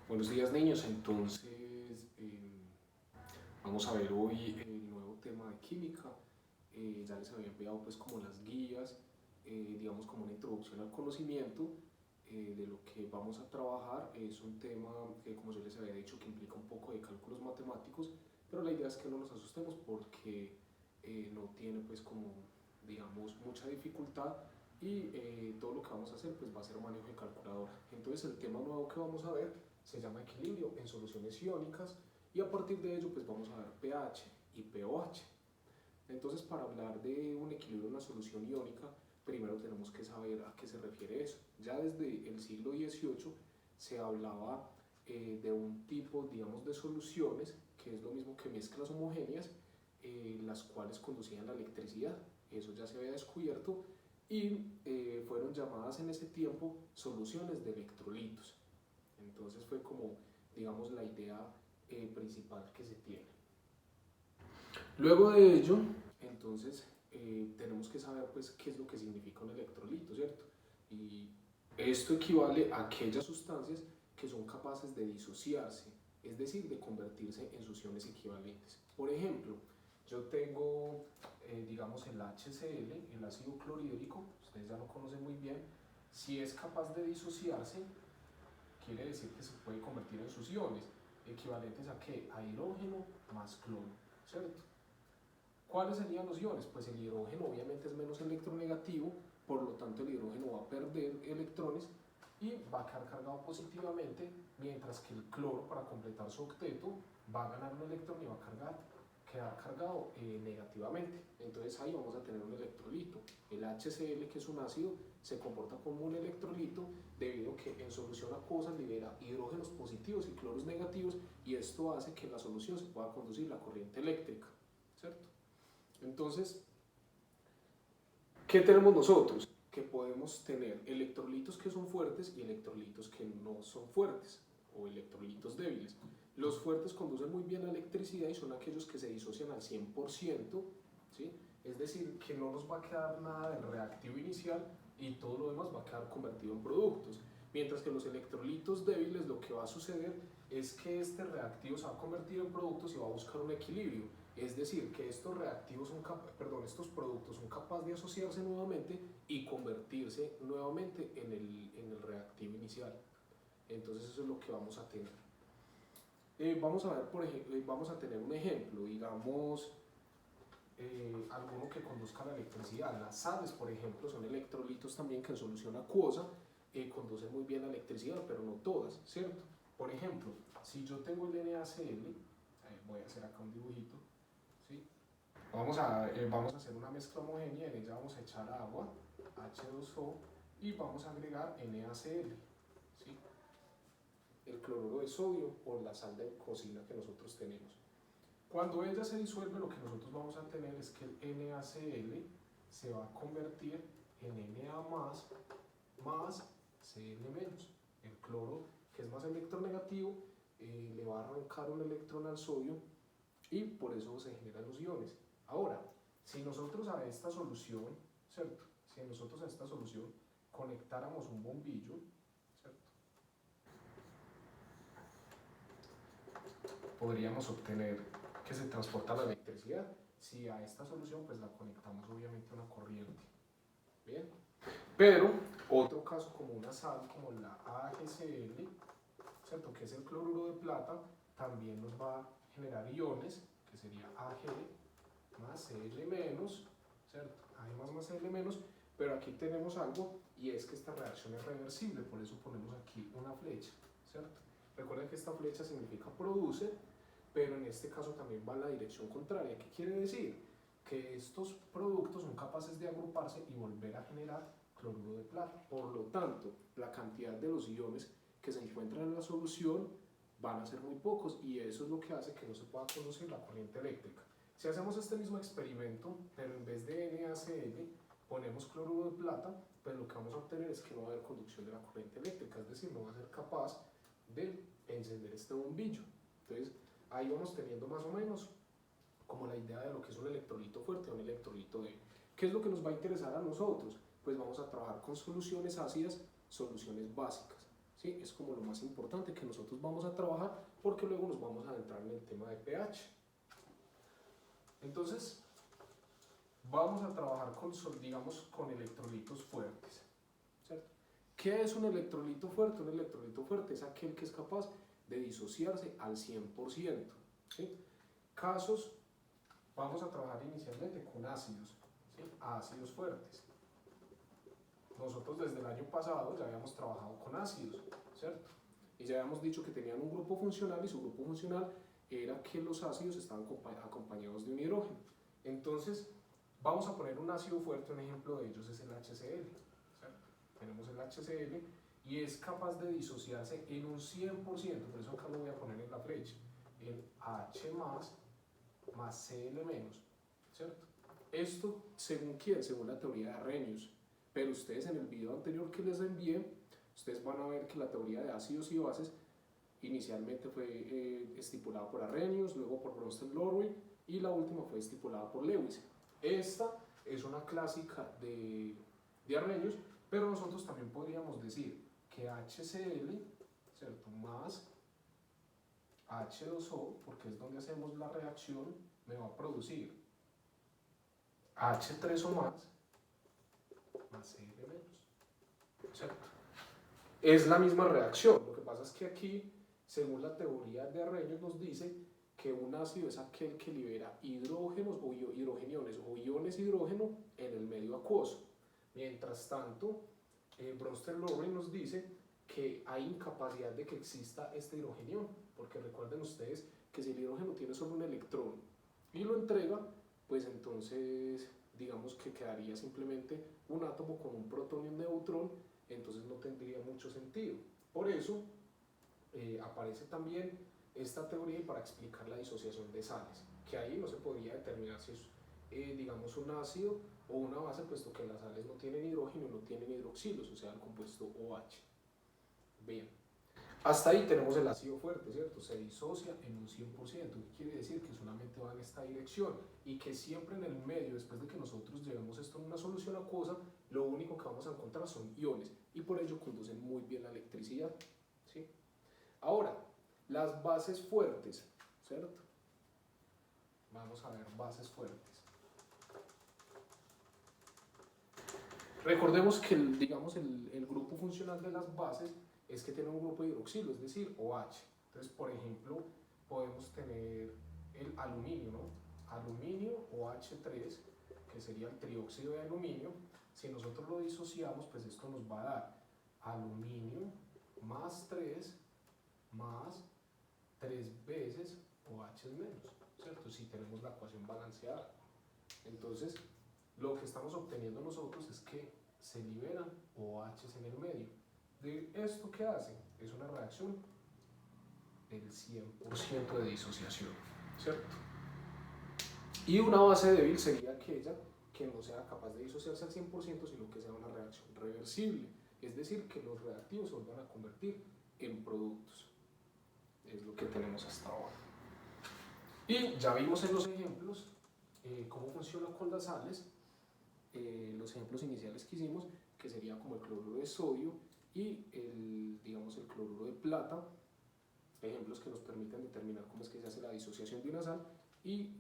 Buenos días niños, entonces vamos a ver hoy el nuevo tema de química. Ya les había enviado pues como las guías, digamos como una introducción al conocimiento de lo que vamos a trabajar. Es un tema que como yo les había dicho que implica un poco de cálculos matemáticos, pero la idea es que no nos asustemos porque no tiene pues como digamos mucha dificultad y todo lo que vamos a hacer pues va a ser manejo de calculadora. Entonces el tema nuevo que vamos a ver se llama equilibrio en soluciones iónicas y a partir de ello pues vamos a ver pH y pOH. Entonces para hablar de un equilibrio en una solución iónica, primero tenemos que saber a qué se refiere eso. Ya desde el siglo XVIII se hablaba de un tipo, digamos, de soluciones, que es lo mismo que mezclas homogéneas, las cuales conducían la electricidad. Eso ya se había descubierto y fueron llamadas en ese tiempo soluciones de electrolitos. Entonces fue como, digamos, la idea principal que se tiene. Luego de ello, entonces, tenemos que saber pues qué es lo que significa un electrolito, ¿cierto? Y esto equivale a aquellas sustancias que son capaces de disociarse, es decir, de convertirse en suciones equivalentes. Por ejemplo, yo tengo, digamos, el HCl, el ácido clorhídrico, ustedes ya lo conocen muy bien. Si es capaz de disociarse, quiere decir que se puede convertir en suciones, equivalentes a ¿qué? A hidrógeno más cloro, ¿cierto? ¿Cuáles serían los iones? Pues el hidrógeno obviamente es menos electronegativo, por lo tanto el hidrógeno va a perder electrones y va a quedar cargado positivamente, mientras que el cloro, para completar su octeto, va a ganar un electrón y va a quedar cargado negativamente. Entonces ahí vamos a tener un electrolito. El HCl, que es un ácido, se comporta como un electrolito debido a que en solución acuosa libera hidrógenos positivos y cloros negativos, y esto hace que en la solución se pueda conducir la corriente eléctrica, ¿cierto? Entonces, ¿qué tenemos nosotros? Que podemos tener electrolitos que son fuertes y electrolitos que no son fuertes, o electrolitos débiles. Los fuertes conducen muy bien la electricidad y son aquellos que se disocian al 100%, ¿sí? Es decir, que no nos va a quedar nada del reactivo inicial y todo lo demás va a quedar convertido en productos. Mientras que los electrolitos débiles, lo que va a suceder es que este reactivo se va a convertir en productos y va a buscar un equilibrio. Es decir, que estos reactivos estos productos son capaces de asociarse nuevamente y convertirse nuevamente en el reactivo inicial. Entonces eso es lo que vamos a tener. Vamos a ver, por ejemplo, vamos a tener un ejemplo, digamos, alguno que conduzca a la electricidad. Las sales, por ejemplo, son electrolitos también que en solución acuosa conducen muy bien la electricidad, pero no todas, ¿cierto? Por ejemplo, si yo tengo el NaCl, voy a hacer acá un dibujito, ¿sí? Vamos a hacer una mezcla homogénea, en ella vamos a echar agua, H2O, y vamos a agregar NaCl, ¿sí? El cloruro de sodio o la sal de cocina que nosotros tenemos. Cuando ella se disuelve, lo que nosotros vamos a tener es que el NaCl se va a convertir en Na más Cl menos. El cloro, que es más electronegativo, le va a arrancar un electrón al sodio y por eso se generan los iones. Ahora, si nosotros a esta solución, ¿cierto? Si nosotros a esta solución conectáramos un bombillo, ¿cierto? Podríamos obtener que se transporta la electricidad. Si a esta solución pues la conectamos obviamente a una corriente. Bien. Pero otro caso como una sal como la AgCl, ¿cierto? Que es el cloruro de plata, también nos va a generar iones, que sería Ag más Cl menos, ¿cierto? Ag más Cl menos, pero aquí tenemos algo y es que esta reacción es reversible, por eso ponemos aquí una flecha, ¿cierto? Recuerden que esta flecha significa produce, pero en este caso también va en la dirección contraria. ¿Qué quiere decir? Que estos productos son capaces de agruparse y volver a generar cloruro de plata. Por lo tanto, la cantidad de los iones que se encuentran en la solución van a ser muy pocos y eso es lo que hace que no se pueda conducir la corriente eléctrica. Si hacemos este mismo experimento, pero en vez de NaCl ponemos cloruro de plata, pues lo que vamos a obtener es que no va a haber conducción de la corriente eléctrica, es decir, no va a ser capaz de encender este bombillo. Entonces, ahí vamos teniendo más o menos como la idea de lo que es un electrolito fuerte o un electrolito débil. ¿Qué es lo que nos va a interesar a nosotros? Pues vamos a trabajar con soluciones ácidas, soluciones básicas. ¿sí? Es como lo más importante que nosotros vamos a trabajar, porque luego nos vamos a adentrar en el tema de pH. Entonces, vamos a trabajar con, digamos, con electrolitos fuertes, ¿cierto? ¿Qué es un electrolito fuerte? Un electrolito fuerte es aquel que es capaz de disociarse al 100%, ¿sí? Casos, vamos a trabajar inicialmente con ácidos, ¿sí? Ácidos fuertes. Nosotros desde el año pasado ya habíamos trabajado con ácidos, ¿cierto? Y ya habíamos dicho que tenían un grupo funcional, y su grupo funcional era que los ácidos estaban acompañados de un hidrógeno. Entonces, vamos a poner un ácido fuerte, un ejemplo de ellos es el HCl, ¿cierto? Tenemos el HCl y es capaz de disociarse en un 100%, por eso acá lo voy a poner en la flecha, en H más Cl menos, ¿cierto? Esto, ¿según quién? Según la teoría de Arrhenius. Pero ustedes en el video anterior que les envié, ustedes van a ver que la teoría de ácidos y bases inicialmente fue estipulada por Arrhenius, luego por Bronsted-Lowry y la última fue estipulada por Lewis. Esta es una clásica de Arrhenius, pero nosotros también podríamos decir que HCl, ¿cierto? Más H2O, porque es donde hacemos la reacción, me va a producir H3O más Cl menos, ¿cierto? Es la misma reacción, lo que pasa es que aquí, según la teoría de Arrhenius, nos dice que un ácido es aquel que libera hidrógenos o hidrogeniones o iones hidrógeno en el medio acuoso. Mientras tanto, Bronsted-Lowry nos dice que hay incapacidad de que exista este hidrogenión, porque recuerden ustedes que si el hidrógeno tiene solo un electrón y lo entrega, pues entonces digamos que quedaría simplemente un átomo con un protón y un neutrón, entonces no tendría mucho sentido. Por eso aparece también esta teoría para explicar la disociación de sales, que ahí no se podría determinar si es digamos un ácido o una base, puesto que las sales no tienen hidrógeno y no tienen hidroxilos, o sea el compuesto OH. Bien, hasta ahí tenemos el ácido fuerte, ¿cierto? Se disocia en un 100%, ¿qué quiere decir? Que solamente va en esta dirección y que siempre en el medio, después de que nosotros llevemos esto en una solución acuosa, lo único que vamos a encontrar son iones y por ello conducen muy bien la electricidad, ¿sí? Ahora, las bases fuertes, ¿cierto? Vamos a ver bases fuertes. Recordemos que digamos, el grupo funcional de las bases es que tiene un grupo de hidroxilo, es decir, OH. Entonces, por ejemplo, podemos tener el aluminio, ¿no? Aluminio OH3, que sería el trióxido de aluminio. Si nosotros lo disociamos, pues esto nos va a dar aluminio más 3 más 3 veces OH menos, ¿cierto? Si tenemos la ecuación balanceada. Entonces, lo que estamos obteniendo nosotros es que se liberan OHs en el medio. ¿De esto qué hace? Es una reacción del 100% de disociación, ¿cierto? Y una base débil sería aquella que no sea capaz de disociarse al 100%, sino que sea una reacción reversible, es decir, que los reactivos se vuelvan a convertir en productos. Es lo que tenemos hasta ahora. Y ya vimos en los ejemplos cómo funciona con las sales, los ejemplos iniciales que hicimos, que sería como el cloruro de sodio y digamos, el cloruro de plata, ejemplos que nos permiten determinar cómo es que se hace la disociación de una sal y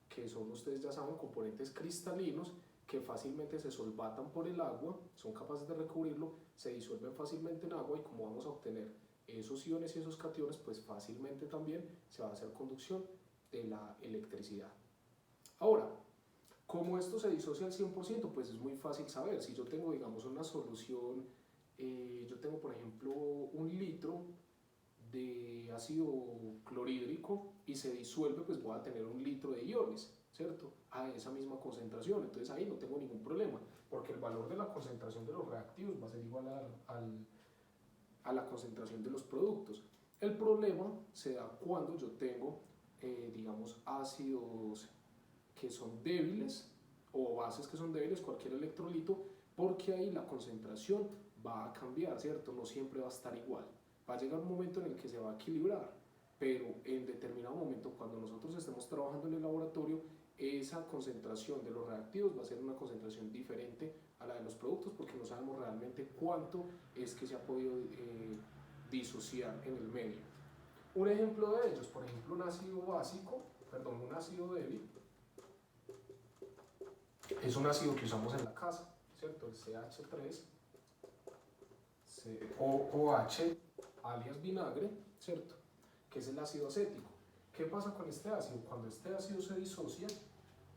que son, ustedes ya saben, componentes cristalinos que fácilmente se solvatan por el agua, son capaces de recubrirlo, se disuelven fácilmente en agua y como vamos a obtener esos iones y esos cationes, pues fácilmente también se va a hacer conducción de la electricidad. Ahora, ¿cómo esto se disocia al 100%? Pues es muy fácil saber. Si yo tengo, digamos, una solución, yo tengo, por ejemplo, 1 litro de ácido clorhídrico y se disuelve, pues voy a tener 1 litro de iones, ¿cierto? A esa misma concentración. Entonces ahí no tengo ningún problema, porque el valor de la concentración de los reactivos va a ser igual a la concentración de los productos. El problema se da cuando yo tengo, digamos, ácidos que son débiles o bases que son débiles, cualquier electrolito, porque ahí la concentración va a cambiar, ¿cierto? No siempre va a estar igual. Va a llegar un momento en el que se va a equilibrar, pero en determinado momento, cuando nosotros estemos trabajando en el laboratorio, esa concentración de los reactivos va a ser una concentración diferente a la de los productos, porque no sabemos realmente cuánto es que se ha podido disociar en el medio. Un ejemplo de ellos, por ejemplo, un ácido básico, perdón, un ácido débil, es un ácido que usamos en la casa, ¿cierto? El CH3, OH, alias vinagre, ¿cierto? Que es el ácido acético. ¿Qué pasa con este ácido? Cuando este ácido se disocia,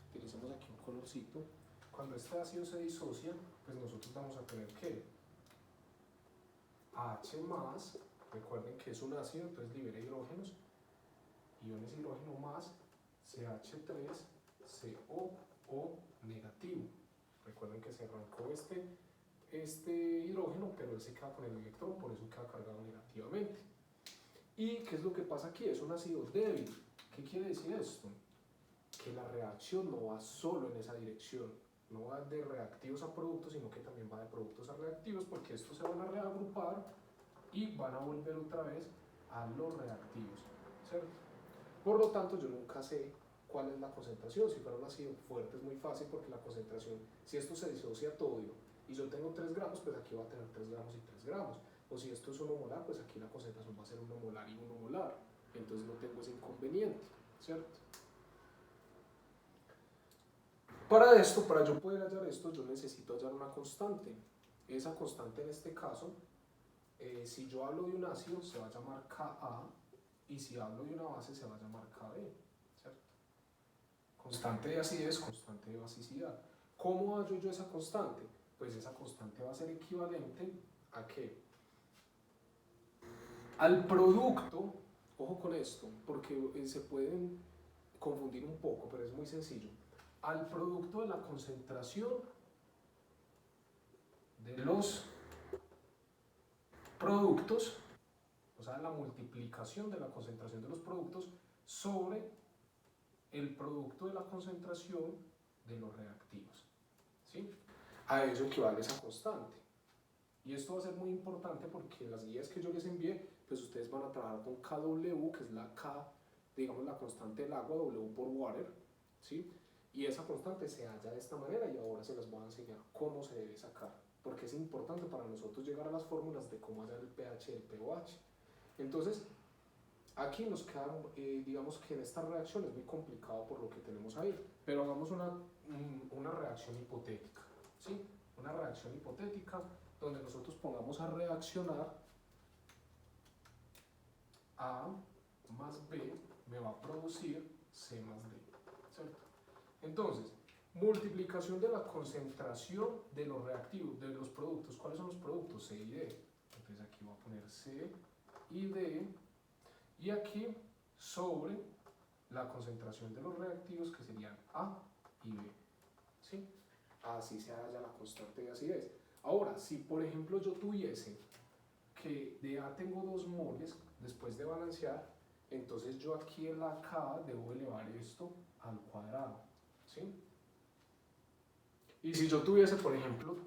utilicemos aquí un colorcito, cuando este ácido se disocia, pues nosotros vamos a tener que H más, recuerden que es un ácido, entonces libera hidrógenos, iones hidrógeno más CH3, COO negativo. Recuerden que se arrancó este hidrógeno, pero él se queda con el electrón, por eso queda cargado negativamente. ¿Y qué es lo que pasa aquí? Es un ácido débil. ¿Qué quiere decir esto? Que la reacción no va solo en esa dirección, no va de reactivos a productos, sino que también va de productos a reactivos, porque estos se van a reagrupar y van a volver otra vez a los reactivos, ¿cierto? Por lo tanto, yo nunca sé cuál es la concentración. Si fuera un ácido fuerte es muy fácil porque la concentración, si esto se disocia todo y yo tengo 3 gramos, pues aquí va a tener 3 gramos y 3 gramos. O si esto es 1 molar, pues aquí la concentración va a ser 1 molar y 1 molar. Entonces no tengo ese inconveniente, ¿cierto? Para esto, para yo poder hallar esto, yo necesito hallar una constante. Esa constante en este caso, si yo hablo de un ácido, se va a llamar Ka, y si hablo de una base, se va a llamar Kb, ¿cierto? Constante de acidez, constante de basicidad. ¿Cómo hallo yo esa constante? Pues esa constante va a ser equivalente a ¿qué? Al producto, ojo con esto, porque se pueden confundir un poco, pero es muy sencillo. Al producto de la concentración de los productos, o sea, la multiplicación de la concentración de los productos sobre el producto de la concentración de los reactivos, ¿sí? A eso equivale esa constante. Y esto va a ser muy importante porque en las guías que yo les envié, pues ustedes van a trabajar con KW, que es la K, digamos la constante del agua, W por water, ¿sí? Y esa constante se halla de esta manera y ahora se las voy a enseñar cómo se debe sacar, porque es importante para nosotros llegar a las fórmulas de cómo hallar el pH y el pOH. Entonces, aquí nos queda, digamos que en esta reacción es muy complicado por lo que tenemos ahí, pero hagamos una reacción hipotética, ¿sí? Una reacción hipotética donde nosotros pongamos a reaccionar A más B me va a producir C más D, ¿cierto? Entonces, multiplicación de la concentración de los reactivos, de los productos. ¿Cuáles son los productos? C y D. Entonces aquí voy a poner C y D, y aquí sobre la concentración de los reactivos, que serían A y B, ¿sí? Así se halla la constante de acidez. Ahora, si por ejemplo yo tuviese que de A tengo 2 moles, después de balancear, entonces yo aquí en la K debo elevar esto al cuadrado, ¿sí? Y si yo tuviese, por ejemplo,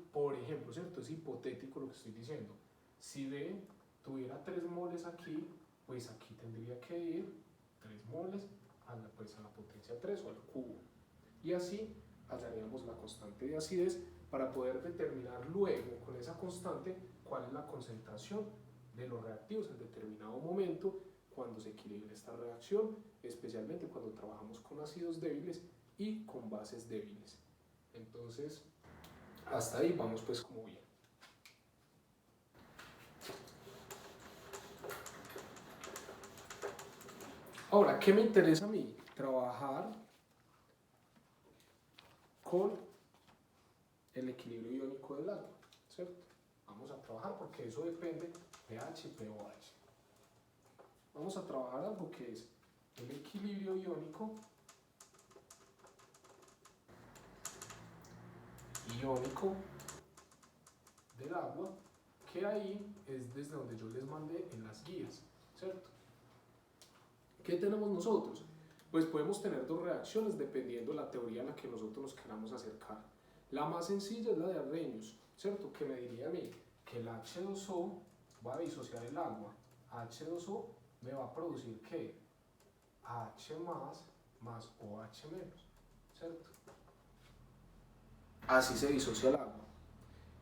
¿cierto? Es hipotético lo que estoy diciendo. Si D tuviera 3 moles aquí, pues aquí tendría que ir 3 moles pues a la potencia 3 o al cubo. Y así hallaríamos la constante de acidez para poder determinar luego con esa constante cuál es la concentración de los reactivos en determinado momento cuando se equilibre esta reacción, especialmente cuando trabajamos con ácidos débiles y con bases débiles. Entonces, hasta ahí vamos pues como bien. Ahora, ¿qué me interesa a mí? Trabajar con el equilibrio iónico del agua, ¿cierto? Vamos a trabajar porque eso depende de pH y pOH. Vamos a trabajar algo que es el equilibrio iónico del agua, que ahí es desde donde yo les mandé en las guías, ¿cierto? ¿Qué tenemos nosotros? Pues podemos tener 2 reacciones dependiendo de la teoría a la que nosotros nos queramos acercar. La más sencilla es la de Arrhenius, ¿cierto? Que me diría a mí que el H2O va a disociar el agua. H2O me va a producir ¿qué? H más OH menos, ¿cierto? Así se disocia el agua.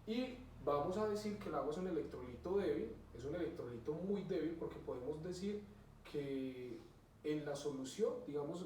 Y vamos a decir que el agua es un electrolito débil, es un electrolito muy débil porque podemos decir que en la solución, digamos,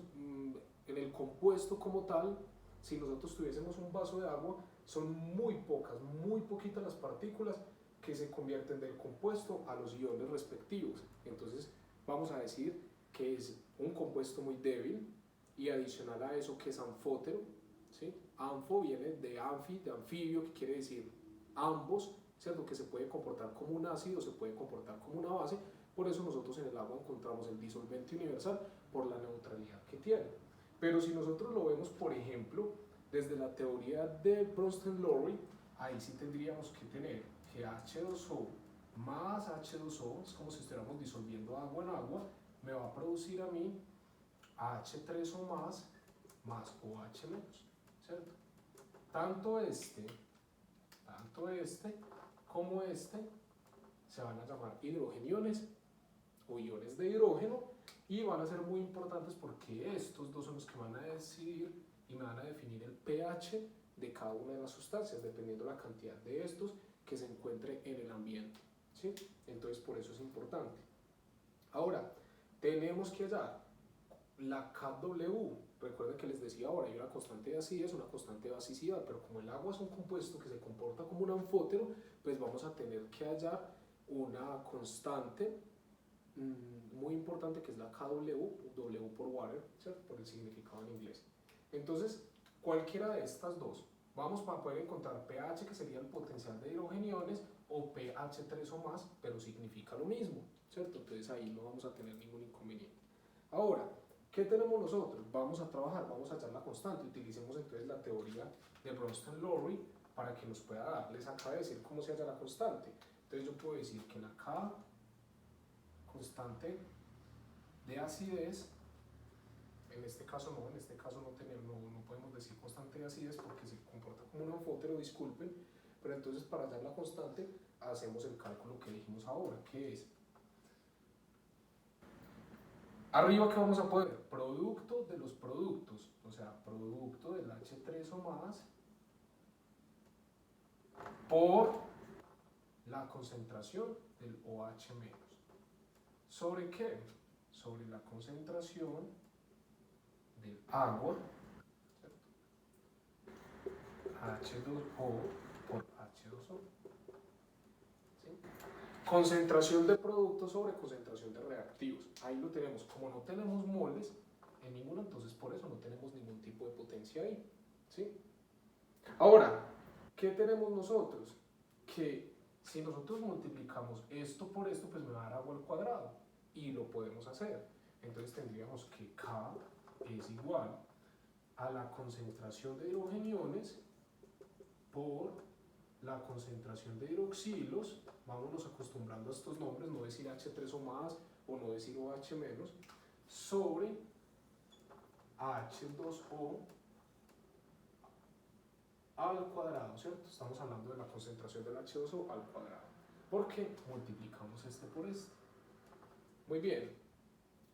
en el compuesto como tal, si nosotros tuviésemos un vaso de agua, son muy pocas, muy poquitas las partículas que se convierten del compuesto a los iones respectivos. Entonces vamos a decir que es un compuesto muy débil y adicional a eso que es anfótero, ¿sí? Anfo viene de anfi, de anfibio, que quiere decir ambos, ¿cierto? Que se puede comportar como un ácido, se puede comportar como una base. Por eso nosotros en el agua encontramos el disolvente universal por la neutralidad que tiene. Pero si nosotros lo vemos, por ejemplo, desde la teoría de Bronsted-Lowry, ahí sí tendríamos que tener que H2O más H2O, es como si estuviéramos disolviendo agua en agua, me va a producir a mí H3O más OH menos, ¿cierto? Tanto este como este se van a llamar hidrogeniones o iones de hidrógeno y van a ser muy importantes porque estos dos son los que van a decidir y me van a definir el pH de cada una de las sustancias, dependiendo de la cantidad de estos que se encuentre en el ambiente, ¿sí? Entonces por eso es importante. Ahora, tenemos que hallar la KW. Recuerden que les decía ahora, hay una constante de acidez, una constante de basicidad, pero como el agua es un compuesto que se comporta como un anfótero, pues vamos a tener que hallar una constante muy importante que es la KW, W por water, ¿cierto? Por el significado en inglés. Entonces, cualquiera de estas dos, vamos a poder encontrar pH, que sería el potencial de hidrogeniones, o pH3 o más, pero significa lo mismo, ¿cierto? Entonces ahí no vamos a tener ningún inconveniente. Ahora, ¿qué tenemos nosotros? Vamos a trabajar, vamos a hallar la constante. Utilicemos entonces la teoría de Bronsted-Lowry para que nos pueda dar. Les acabo de decir cómo se halla la constante. Entonces yo puedo decir que la K, constante de acidez, en este caso no tenemos, no podemos decir constante de acidez porque se comporta como un anfótero, disculpen, pero entonces para hallar la constante hacemos el cálculo que dijimos ahora, que es arriba que vamos a poner producto de los productos, o sea, producto del H3 o más por la concentración del OH menos. ¿Sobre qué? Sobre la concentración del agua, H2O por H2O. ¿Sí? Concentración de productos sobre concentración de reactivos. Ahí lo tenemos. Como no tenemos moles en ninguna, entonces por eso no tenemos ningún tipo de potencia ahí. ¿Sí? Ahora, ¿qué tenemos nosotros? Que si nosotros multiplicamos esto por esto, pues me va a dar agua al cuadrado. Y lo podemos hacer. Entonces tendríamos que K es igual a la concentración de hidrogeniones por la concentración de hidroxilos, vámonos acostumbrando a estos nombres, no decir H3 o más o no decir OH menos, sobre H2O al cuadrado, ¿cierto? Estamos hablando de la concentración del H2O al cuadrado, porque multiplicamos este por este. Muy bien,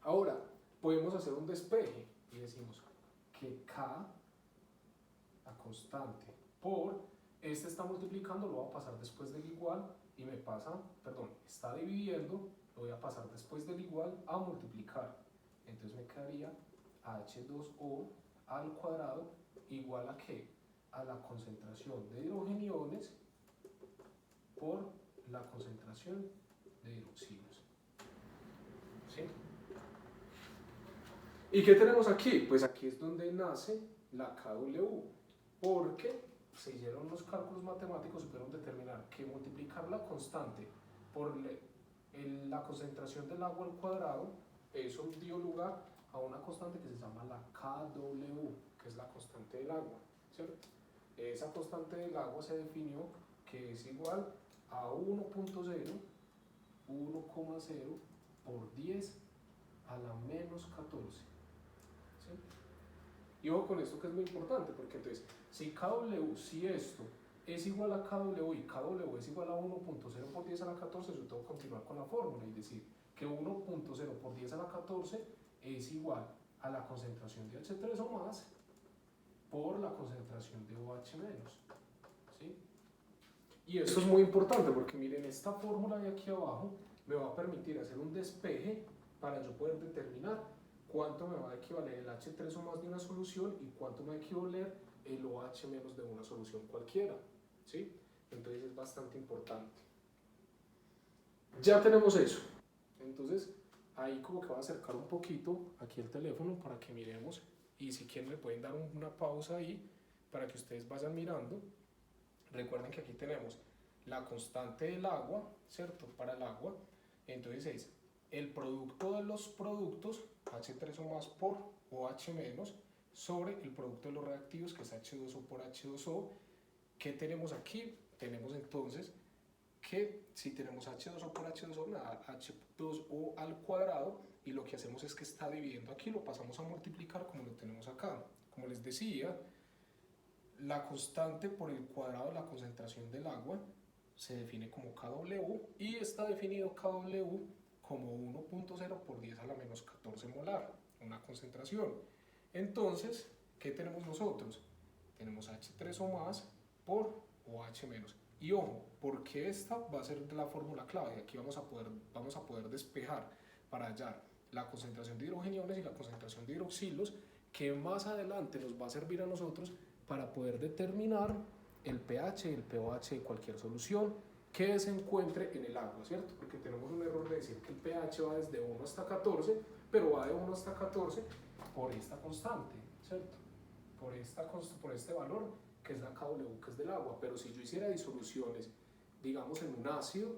ahora podemos hacer un despeje y decimos que K, la constante, por este está multiplicando, lo voy a pasar después del igual y me pasa, perdón, está dividiendo, lo voy a pasar después del igual a multiplicar. Entonces me quedaría H2O al cuadrado igual a ¿qué? A la concentración de hidrogeniones por la concentración de hidroxilos. ¿Sí? ¿Y qué tenemos aquí? Pues aquí es donde nace la KW, porque se hicieron los cálculos matemáticos y pudieron determinar que multiplicar la constante por la concentración del agua al cuadrado, eso dio lugar a una constante que se llama la KW, que es la constante del agua, ¿cierto? Esa constante del agua se definió que es igual a 1.0 por 10 a la menos 14. ¿Sí? Y ojo con esto que es muy importante, porque entonces, si KW, si esto es igual a KW y KW es igual a 1.0 por 10 a la 14, yo tengo que continuar con la fórmula y decir que 1.0 por 10 a la 14 es igual a la concentración de H3 o más por la concentración de OH menos. ¿Sí? Y esto es muy importante porque miren, esta fórmula de aquí abajo me va a permitir hacer un despeje para yo poder determinar cuánto me va a equivaler el H3 o más de una solución y cuánto me va a equivaler el OH menos de una solución cualquiera, ¿sí? Entonces es bastante importante. Ya tenemos eso. Entonces ahí como que voy a acercar un poquito aquí el teléfono para que miremos, y si quieren me pueden dar una pausa ahí para que ustedes vayan mirando. Recuerden que aquí tenemos la constante del agua, ¿cierto? Para el agua. Entonces es el producto de los productos, H3 o más por OH menos, sobre el producto de los reactivos, que es H2O por H2O. ¿Qué tenemos aquí? Tenemos entonces que si tenemos H2O por H2O, nada, H2O al cuadrado, y lo que hacemos es que está dividiendo aquí, lo pasamos a multiplicar como lo tenemos acá. Como les decía, la constante por el cuadrado de la concentración del agua se define como kW, y está definido kW como 1.0 por 10 a la menos 14 molar, una concentración. Entonces, ¿qué tenemos nosotros? Tenemos H3 o más por OH menos. Y ojo, porque esta va a ser la fórmula clave. Aquí vamos a poder despejar para hallar la concentración de hidrogeniones y la concentración de hidroxilos, que más adelante nos va a servir a nosotros para poder determinar el pH y el pOH de cualquier solución que se encuentre en el agua, ¿cierto? Porque tenemos un error de decir que el pH va desde 1 hasta 14, pero va de 1 hasta 14 por esta constante, ¿cierto? Por este valor que es la KW, que es del agua. Pero si yo hiciera disoluciones, digamos en un ácido,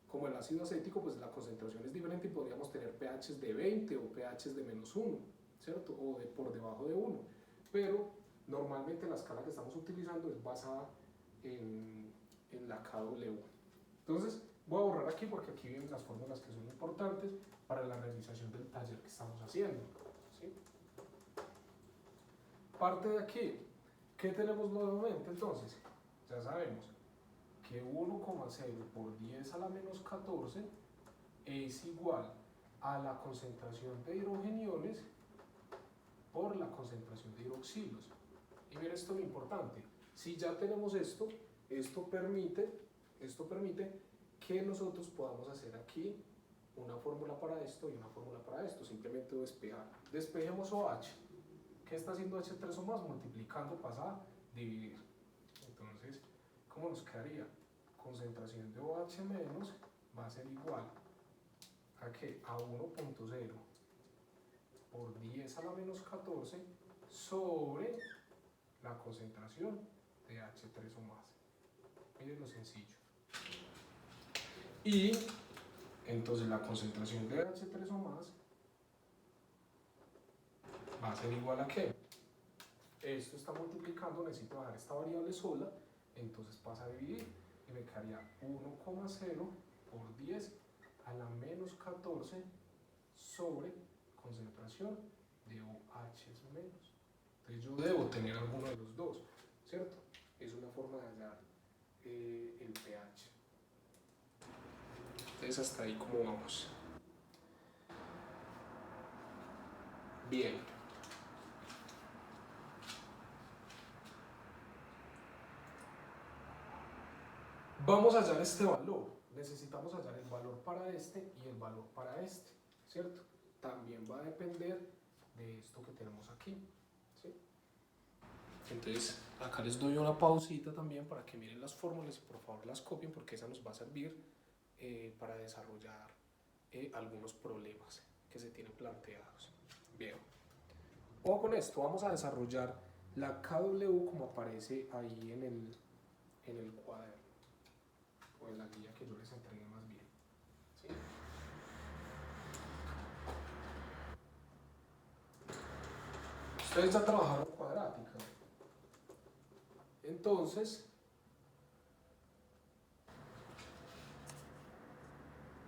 como el ácido acético, pues la concentración es diferente y podríamos tener pHs de 20 o pHs de menos 1, ¿cierto? O por debajo de 1. Pero normalmente la escala que estamos utilizando es basada en la KW. Entonces voy a borrar aquí porque aquí vienen las fórmulas que son importantes para la realización del taller que estamos haciendo, ¿sí? Parte de aquí, ¿qué tenemos nuevamente entonces? Ya sabemos que 1,0 por 10 a la menos 14 es igual a la concentración de hidrogeniones por la concentración de hidroxilos. Y mira, esto es lo importante. Si ya tenemos esto permite que nosotros podamos hacer aquí una fórmula para esto y una fórmula para esto. Simplemente despejar. Despejemos OH. ¿Qué está haciendo H3 o más? Multiplicando pasa a dividir. Entonces, ¿cómo nos quedaría? Concentración de OH menos va a ser igual a que a 1.0 por 10 a la menos 14 sobre la concentración de H3 o más. Miren lo sencillo. Y entonces la concentración de H3 o más va a ser igual a ¿qué? Esto está multiplicando, necesito bajar esta variable sola, entonces pasa a dividir y me quedaría 1,0 por 10 a la menos 14 sobre concentración de OH menos. Entonces yo debo tener alguno de los dos, ¿cierto? Es una forma de hallar el pH. Entonces hasta ahí como vamos. Bien. Vamos a hallar este valor. Necesitamos hallar el valor para este y el valor para este, ¿cierto? También va a depender de esto que tenemos aquí, ¿sí? Entonces acá les doy una pausita también para que miren las fórmulas y por favor las copien, porque esa nos va a servir para desarrollar algunos problemas que se tienen planteados. Bien. Ojo con esto, vamos a desarrollar la KW como aparece ahí en el cuaderno o en la guía que yo les entregué más bien, ¿sí? Ustedes ya trabajaron cuadrática, entonces